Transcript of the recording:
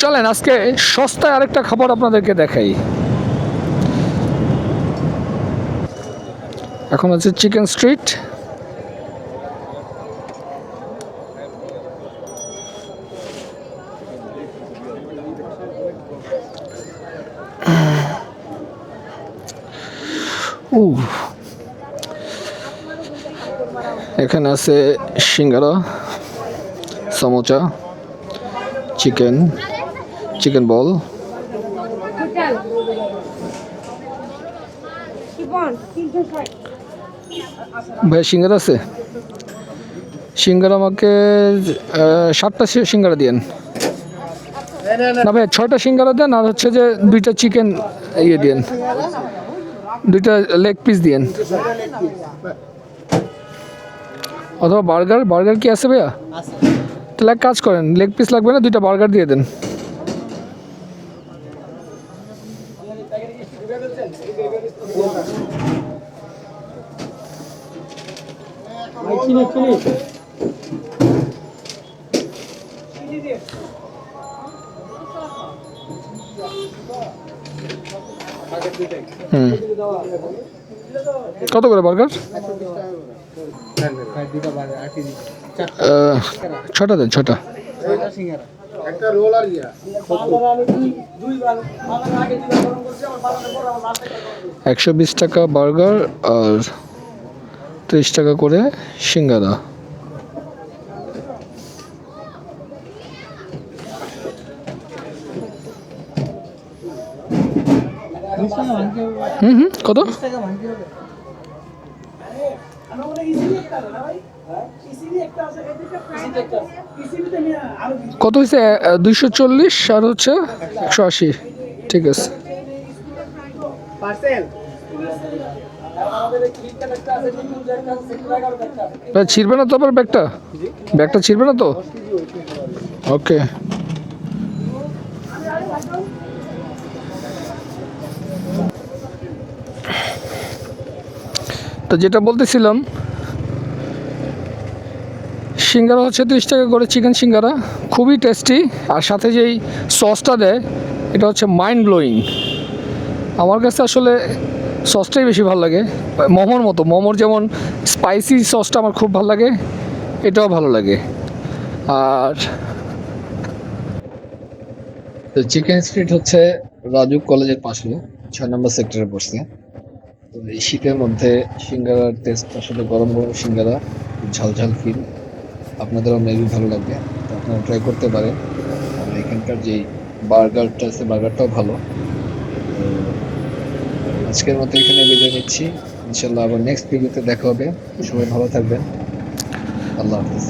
চলেন আজকে সস্তায় আরেকটা খাবার আপনাদেরকে দেখাই। এখন আছে চিকেন স্ট্রিট। এখানে আছে সিঙ্গারা, সমোচা, চিকেন বল। ভাই সিঙ্গারা আছে? সিঙ্গারা আমাকে 7টা সিঙ্গারা দিয়েন। না ভাই 6টা সিঙ্গারা দেন, আর হচ্ছে যে 2টা চিকেন ইয়ে দিয়েন, 2টা লেগ পিস দিয়েন। অথবা বার্গার কি আছে ভাইয়া? তাহলে এক কাজ করেন, লেগ পিস লাগবে না, 2টা বার্গার দিয়ে দেন। কত করে বার্গার? 6টা দেন, 6টা। 120 টাকা বার্গার আর 30 টাকা করে সিঙ্গারা। কত? কত হয়েছে? 240 আর হচ্ছে 180। ঠিক আছে। ছিড়বে না তো আবার ব্যাগটা ছিড়বে না তো? ওকে। তো যেটা বলতেছিলাম, সিঙ্গারা হচ্ছে 30 টাকা করে চিকেন সিঙ্গারা, খুবই টেস্টি। আর সাথে যেই সসটা দেয় এটা হচ্ছে মাইন্ড ব্লোয়িং। আমার কাছে আসলে সসটাই বেশি ভালো লাগে, মোমোর মতো। মোমোর যেমন স্পাইসি সসটা আমার খুব ভালো লাগে, এটাও ভালো লাগে। আর চিকেন স্ট্রিট হচ্ছে রাজু কলেজের পাশে 6 নম্বর সেক্টরে পড়ছে। তো এই শীতের মধ্যে সিঙ্গারার টেস্ট আসলে, গরম গরম সিঙ্গারা, ঝালঝাল ফিল, আপনাদেরও মেবি ভালো লাগবে। তো আপনারা ট্রাই করতে পারেন। আর এখানকার যে বার্গারটা আছে, বার্গারটাও ভালো। তো আজকের মতো এখানে বিদায় নিচ্ছি। ইনশাল্লাহ আবার নেক্সট ভিডিওতে দেখা হবে। সবাই ভালো থাকবেন। আল্লাহ হাফিজ।